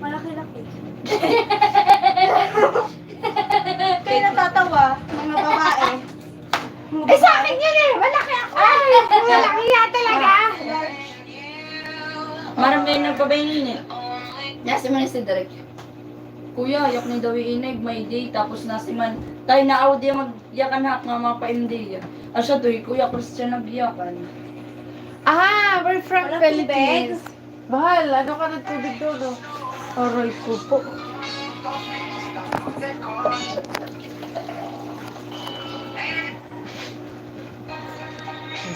Malaki-laki. Kayo natatawa, mga babae. Eh, sa akin yan eh! Malaki ako! Ay! Malaki yan talaga! Marami nagpabayin eh. Nasi man si Derek. Kuya, yak ni daw inay, may day, tapos nasi man. Tayo na audio magyakan hak nga mga pa-MD. Asya doy, Kuya Christian nagyakan. Ah, we're from Walang Philippines. Mahal, ano ka ng tubig doon, no? Aray ko po.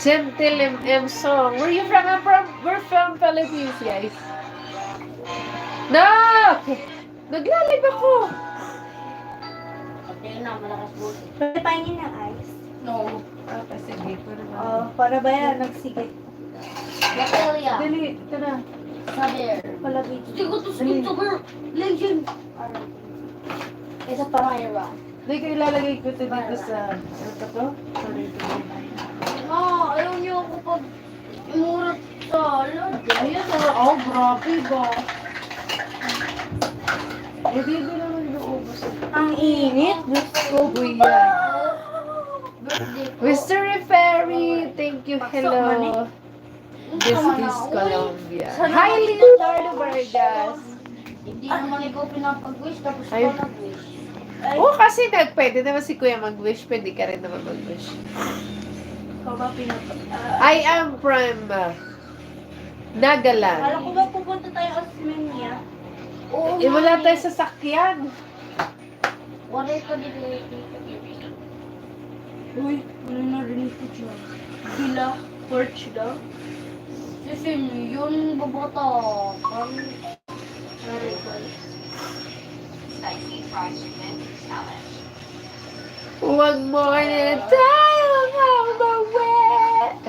Gentle M song. Where you from? We're from Philippines, guys. No! Naglalib ako. Pwede pahingin ng ice. No. Ah, sige. Oh, para ba yan? Nagsigit. Natalia. Dali, ito na. Saber. Palagi. Sigo to skip to girl. Legend. Isa pa mayroon. Hindi ko ilalagay ko ito dito sa... Ano pa to? Sorry, ito. Ma, ayaw niyo ako pag imurat sa alon. Ayan, oh, grabe ba? Eh, di naman naubos. Ang init. Diyos ko. Kuya. Birthday ko. Mr. Referee, thank you. Hello. This Naman is ako. Colombia. Sana Hi, Leonardo Vargas. Hindi naman ikaw pinapag-wish tapos Ay. ikaw nag-wish. Ay, Oo, kasi pwede naman si Kuya mag-wish. Pwede ka rin naman mag-wish. ikaw ba pinapag... I am from Nagaland. Kala ko ba pupunta tayo Osmeña? Oo, Eh, wala tayo sa sakyan. Wala ito dito. Uy, ano narinig ko dyan? Bila, porch daw. Kasi yun, babata. Narinig ko. Huwag mo na tayo mawawet.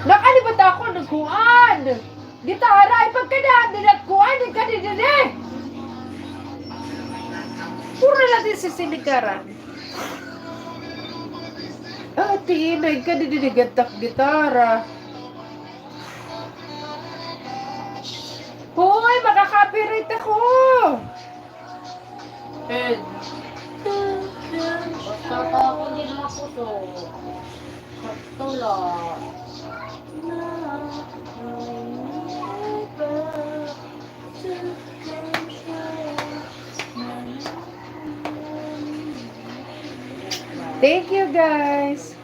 Nakalimutan ako ng kuwan. Gitara ay pagkadaan din at kuwan. Hindi ka din eh. Puro natin si sinikaran. Ah, tinay ka din gatak gitara. Hoy, makaka-copyright ako. Ed. Basta ako din ako to. Sakto lang. Thank you, guys.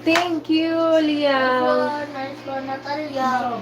Thank you, Liam. Nice one, Natalia.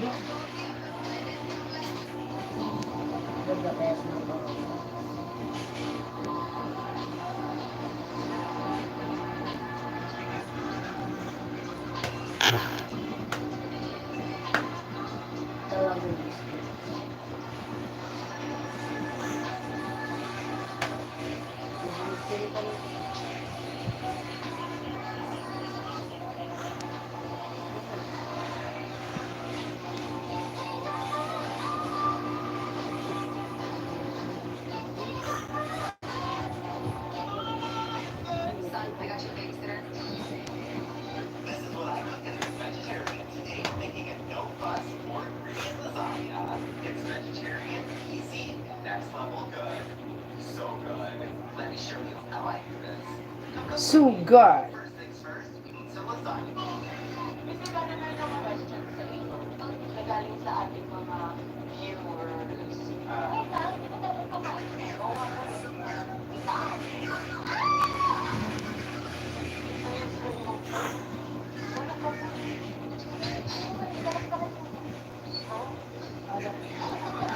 Sugar.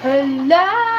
Hala!